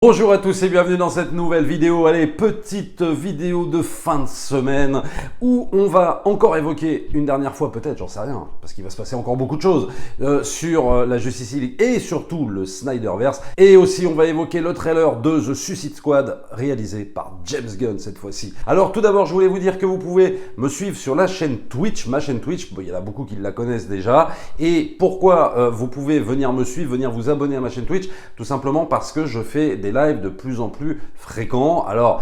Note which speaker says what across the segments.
Speaker 1: Bonjour à tous et bienvenue dans cette nouvelle vidéo. Allez, petite vidéo de fin de semaine où on va encore évoquer une dernière fois peut-être, j'en sais rien, parce qu'il va se passer encore beaucoup de choses sur la Justice League et surtout le Snyderverse. Et aussi on va évoquer le trailer de The Suicide Squad réalisé par James Gunn cette fois-ci. Alors tout d'abord je voulais vous dire que vous pouvez me suivre sur la chaîne Twitch, ma chaîne Twitch, bon, il y en a beaucoup qui la connaissent déjà. Et pourquoi vous pouvez venir me suivre, venir vous abonner à ma chaîne Twitch? Tout simplement parce que je fais des lives de plus en plus fréquents. Alors,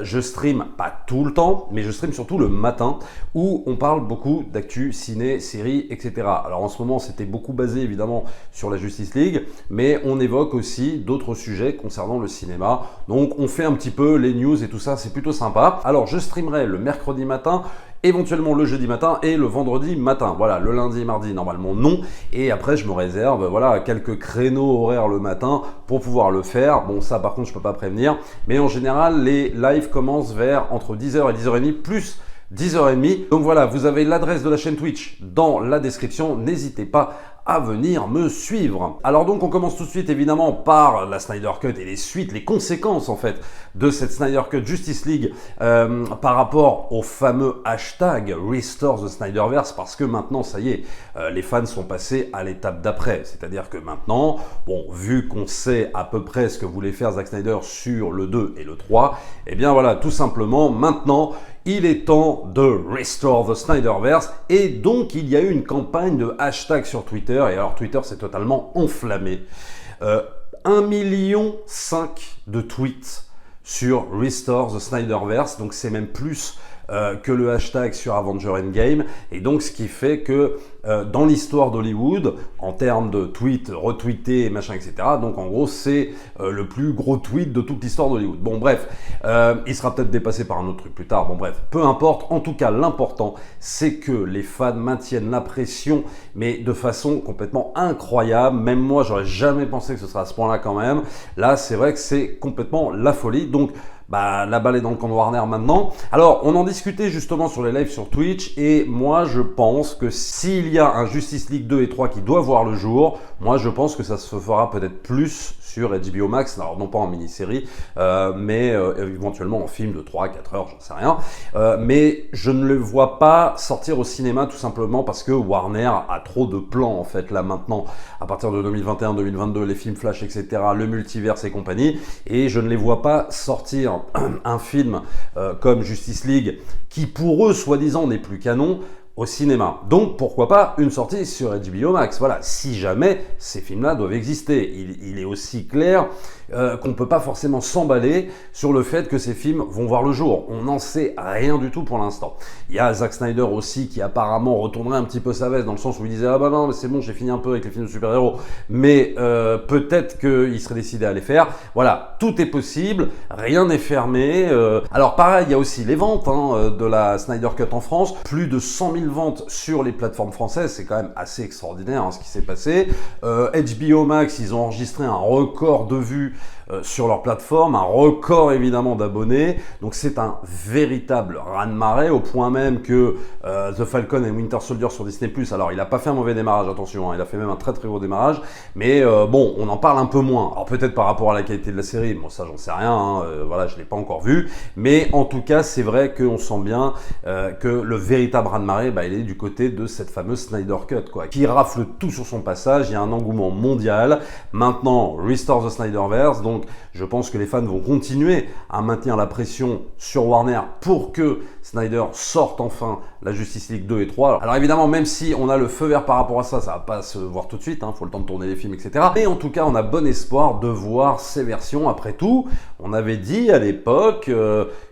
Speaker 1: je stream pas tout le temps, mais je stream surtout le matin où on parle beaucoup d'actu, ciné, séries, etc. Alors en ce moment, c'était beaucoup basé évidemment sur la Justice League, mais on évoque aussi d'autres sujets concernant le cinéma. Donc, on fait un petit peu les news et tout ça, c'est plutôt sympa. Alors, je streamerai le mercredi matin, éventuellement le jeudi matin et le vendredi matin. Voilà, le lundi et mardi, normalement non. Et après, je me réserve voilà, quelques créneaux horaires le matin pour pouvoir le faire. Bon, ça par contre, je peux pas prévenir. Mais en général, les lives commencent vers entre 10h et 10h30 plus 10h30. Donc voilà, vous avez l'adresse de la chaîne Twitch dans la description. N'hésitez pas à venir me suivre. Alors donc on commence tout de suite évidemment par la Snyder Cut et les suites, les conséquences en fait de cette Snyder Cut Justice League par rapport au fameux hashtag Restore the Snyderverse, parce que maintenant ça y est, les fans sont passés à l'étape d'après. C'est-à-dire que maintenant, bon, vu qu'on sait à peu près ce que voulait faire Zack Snyder sur le 2 et le 3, et bien voilà, tout simplement maintenant il est temps de Restore the Snyderverse, et donc il y a eu une campagne de hashtag sur Twitter, et alors Twitter s'est totalement enflammé. 1,5 million de tweets sur Restore the Snyderverse, donc c'est même plus que le hashtag sur Avenger Endgame, et donc ce qui fait que dans l'histoire d'Hollywood, en termes de tweets retweetés et machin, etc., donc en gros c'est le plus gros tweet de toute l'histoire d'Hollywood. Bon bref, il sera peut-être dépassé par un autre truc plus tard, bon bref, peu importe. En tout cas, l'important c'est que les fans maintiennent la pression, mais de façon complètement incroyable. Même moi, j'aurais jamais pensé que ce serait à ce point-là quand même. Là, c'est vrai que c'est complètement la folie. Donc bah, la balle est dans le camp de Warner maintenant. Alors, on en discutait justement sur les lives sur Twitch, et moi je pense que s'il y a un Justice League 2 et 3 qui doit voir le jour, moi je pense que ça se fera peut-être plus sur HBO Max, alors non pas en mini-série, mais éventuellement en film de 3 à 4 heures, j'en sais rien. Mais je ne le vois pas sortir au cinéma tout simplement parce que Warner a trop de plans en fait là maintenant, à partir de 2021-2022, les films Flash, etc., le multiverse et compagnie, et je ne les vois pas sortir un film comme Justice League, qui pour eux, soi-disant, n'est plus canon, au cinéma. Donc pourquoi pas une sortie sur HBO Max. Voilà, si jamais ces films-là doivent exister. Il est aussi clair qu'on ne peut pas forcément s'emballer sur le fait que ces films vont voir le jour. On n'en sait rien du tout pour l'instant. Il y a Zack Snyder aussi qui apparemment retournerait un petit peu sa veste, dans le sens où il disait « Ah bah non, mais c'est bon, j'ai fini un peu avec les films de super-héros », mais peut-être qu'il serait décidé à les faire. Voilà, tout est possible, rien n'est fermé. Alors pareil, il y a aussi les ventes de la Snyder Cut en France. Plus de 100 000 ventes sur les plateformes françaises, c'est quand même assez extraordinaire ce qui s'est passé. HBO Max, ils ont enregistré un record de vues sur leur plateforme, un record évidemment d'abonnés, donc c'est un véritable raz-de-marée, au point même que The Falcon et Winter Soldier sur Disney+, alors il a pas fait un mauvais démarrage, attention, il a fait même un très très gros démarrage, mais bon, on en parle un peu moins, alors peut-être par rapport à la qualité de la série, bon ça j'en sais rien, voilà, je l'ai pas encore vu, mais en tout cas c'est vrai qu'on sent bien que le véritable raz-de-marée, il est du côté de cette fameuse Snyder Cut, quoi, qui rafle tout sur son passage. Il y a un engouement mondial. Maintenant, Restore the Snyderverse, donc je pense que les fans vont continuer à maintenir la pression sur Warner pour que Snyder sorte enfin la Justice League 2 et 3. Alors évidemment, même si on a le feu vert par rapport à ça, ça va pas se voir tout de suite, faut le temps de tourner les films, etc. Mais en tout cas, on a bon espoir de voir ces versions. Après tout, on avait dit à l'époque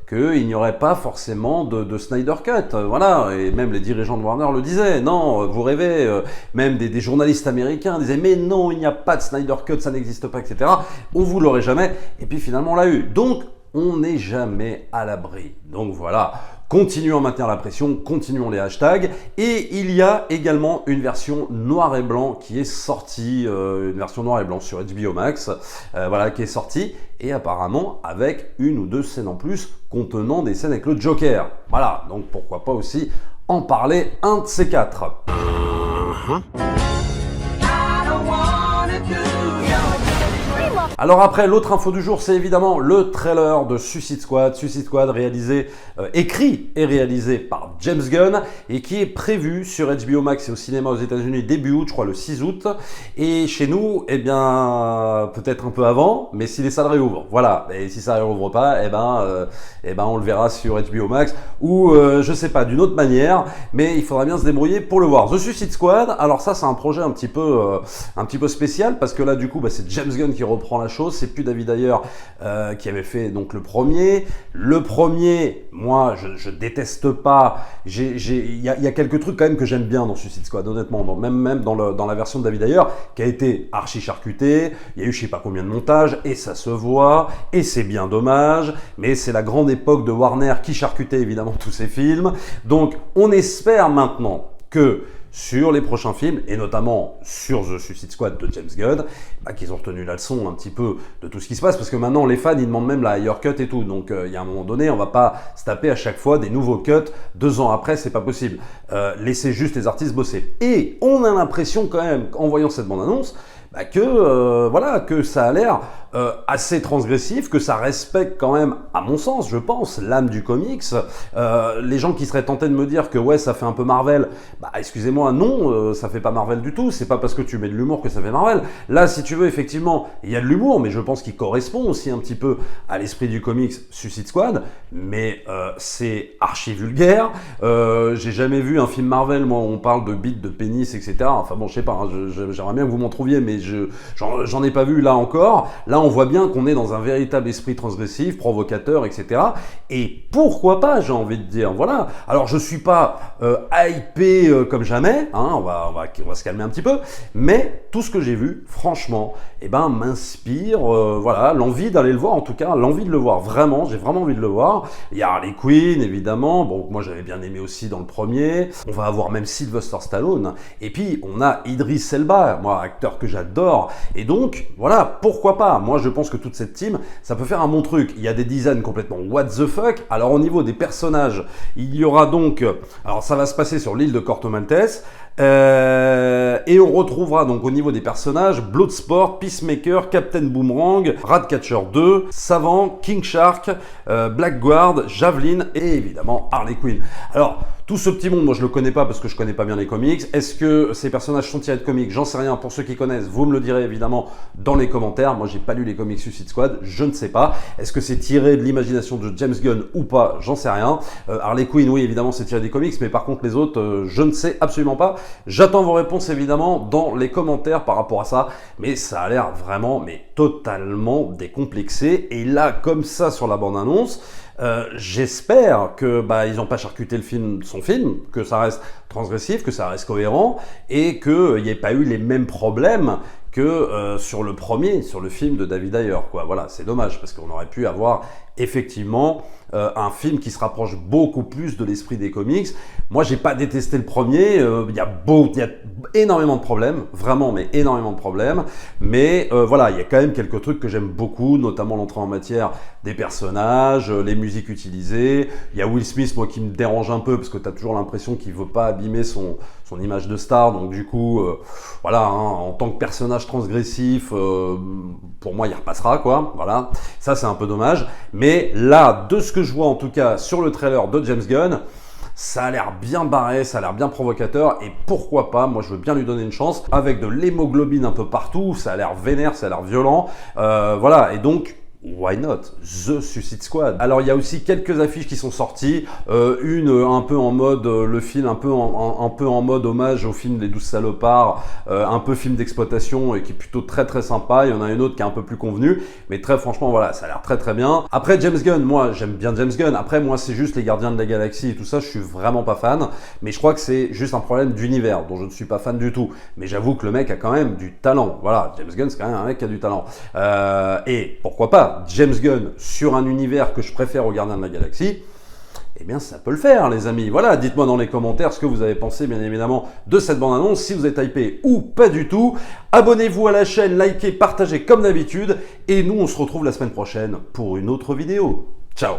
Speaker 1: qu'il n'y aurait pas forcément de Snyder Cut, voilà, et même les dirigeants de Warner le disaient, non, vous rêvez, même des journalistes américains disaient, mais non, il n'y a pas de Snyder Cut, ça n'existe pas, etc. On vous l'aurait jamais, et puis finalement on l'a eu. Donc, on n'est jamais à l'abri. Donc voilà, continuons à maintenir la pression, continuons les hashtags, et il y a également une version noir et blanc qui est sortie, une version noir et blanc sur HBO Max, voilà, qui est sortie, et apparemment avec une ou deux scènes en plus contenant des scènes avec le Joker. Voilà, donc pourquoi pas aussi en parler un de ces quatre. Alors après, l'autre info du jour, c'est évidemment le trailer de Suicide Squad. Suicide Squad réalisé, écrit et réalisé par James Gunn et qui est prévu sur HBO Max et au cinéma aux États-Unis début août, je crois le 6 août. Et chez nous, eh bien, peut-être un peu avant, mais si les salles réouvrent. Voilà. Et si ça réouvre pas, on le verra sur HBO Max ou je sais pas, d'une autre manière, mais il faudra bien se débrouiller pour le voir. The Suicide Squad, alors ça c'est un projet un petit peu spécial parce que là du coup c'est James Gunn qui reprend la chose, c'est plus David Ayer qui avait fait donc le premier. Le premier, moi je déteste pas, il y a quelques trucs quand même que j'aime bien dans Suicide Squad, honnêtement, même dans la version de David Ayer qui a été archi charcutée, il y a eu je sais pas combien de montages et ça se voit et c'est bien dommage, mais c'est la grande époque de Warner qui charcutait évidemment tous ses films. Donc on espère maintenant que sur les prochains films, et notamment sur The Suicide Squad de James Gunn, qu'ils ont retenu la leçon un petit peu de tout ce qui se passe, parce que maintenant les fans ils demandent même la higher cut et tout, donc il y a un moment donné on va pas se taper à chaque fois des nouveaux cuts 2 ans après, c'est pas possible. Laissez juste les artistes bosser. Et on a l'impression quand même, en voyant cette bande-annonce, que ça a l'air assez transgressif, que ça respecte quand même, à mon sens, je pense, l'âme du comics. Les gens qui seraient tentés de me dire que ouais, ça fait un peu Marvel, excusez-moi, non, ça fait pas Marvel du tout. C'est pas parce que tu mets de l'humour que ça fait Marvel. Là, si tu veux, effectivement, il y a de l'humour, mais je pense qu'il correspond aussi un petit peu à l'esprit du comics Suicide Squad. Mais c'est archi vulgaire. J'ai jamais vu un film Marvel, moi, où on parle de bites, de pénis, etc. Enfin bon, je sais pas, hein, j'aimerais bien que vous m'en trouviez, mais j'en ai pas vu là encore. Là, on voit bien qu'on est dans un véritable esprit transgressif, provocateur, etc. Et pourquoi pas, j'ai envie de dire. Voilà. Alors, je suis pas hypé comme jamais, hein, on va se calmer un petit peu, mais tout ce que j'ai vu, franchement, m'inspire, l'envie d'aller le voir, en tout cas, l'envie de le voir, vraiment, j'ai vraiment envie de le voir. Il y a Harley Quinn, évidemment, bon, moi j'avais bien aimé aussi dans le premier, on va avoir même Sylvester Stallone, et puis on a Idris Elba, moi, acteur que j'adore, et donc, voilà, pourquoi pas. Moi, je pense que toute cette team, ça peut faire un bon truc. Il y a des designs complètement what the fuck. Alors, au niveau des personnages, il y aura donc... Alors, ça va se passer sur l'île de Corto Maltese. Et on retrouvera donc au niveau des personnages Bloodsport, Peacemaker, Captain Boomerang, Ratcatcher 2, Savant, King Shark, Blackguard, Javelin et évidemment Harley Quinn. Alors, tout ce petit monde, moi je le connais pas parce que je connais pas bien les comics. Est-ce que ces personnages sont tirés de comics? J'en sais rien. Pour ceux qui connaissent, vous me le direz évidemment dans les commentaires. Moi j'ai pas lu les comics Suicide Squad, je ne sais pas. Est-ce que c'est tiré de l'imagination de James Gunn ou pas? J'en sais rien. Harley Quinn, oui évidemment c'est tiré des comics, mais par contre les autres, je ne sais absolument pas. J'attends vos réponses évidemment dans les commentaires par rapport à ça. Mais ça a l'air vraiment, mais totalement décomplexé. Et là, comme ça sur la bande-annonce, j'espère que ils n'ont pas charcuté son film, que ça reste transgressif, que ça reste cohérent et qu'il n'y ait pas eu les mêmes problèmes que sur le premier, sur le film de David Ayer, quoi. Voilà, c'est dommage parce qu'on aurait pu avoir effectivement un film qui se rapproche beaucoup plus de l'esprit des comics. Moi, j'ai pas détesté le premier. Il y a énormément de problèmes, vraiment, mais énormément de problèmes. Mais voilà, il y a quand même quelques trucs que j'aime beaucoup, notamment l'entrée en matière des personnages, les musiques utilisées. Il y a Will Smith, moi, qui me dérange un peu parce que tu as toujours l'impression qu'il veut pas abîmer son image de star. Donc du coup, en tant que personnage transgressif, pour moi, il repassera, quoi. Voilà, ça c'est un peu dommage. Mais là, de ce que je vois en tout cas sur le trailer de James Gunn, ça a l'air bien barré, ça a l'air bien provocateur et pourquoi pas, moi je veux bien lui donner une chance avec de l'hémoglobine un peu partout, ça a l'air vénère, ça a l'air violent, et donc why not? The Suicide Squad. Alors il y a aussi quelques affiches qui sont sorties, une un peu en mode le film, un peu en mode hommage au film Les 12 Salopards, un peu film d'exploitation et qui est plutôt très très sympa. Il y en a une autre qui est un peu plus convenue, mais très franchement voilà, ça a l'air très très bien. Après James Gunn, moi j'aime bien James Gunn. Après moi c'est juste les Gardiens de la Galaxie et tout ça, je suis vraiment pas fan. Mais je crois que c'est juste un problème d'univers dont je ne suis pas fan du tout. Mais j'avoue que le mec a quand même du talent. Voilà, James Gunn c'est quand même un mec qui a du talent. Et pourquoi pas James Gunn sur un univers que je préfère aux Gardiens de la Galaxie, eh bien ça peut le faire les amis. Voilà, dites-moi dans les commentaires ce que vous avez pensé bien évidemment de cette bande-annonce, si vous êtes hypé ou pas du tout. Abonnez-vous à la chaîne, likez, partagez comme d'habitude et nous on se retrouve la semaine prochaine pour une autre vidéo. Ciao.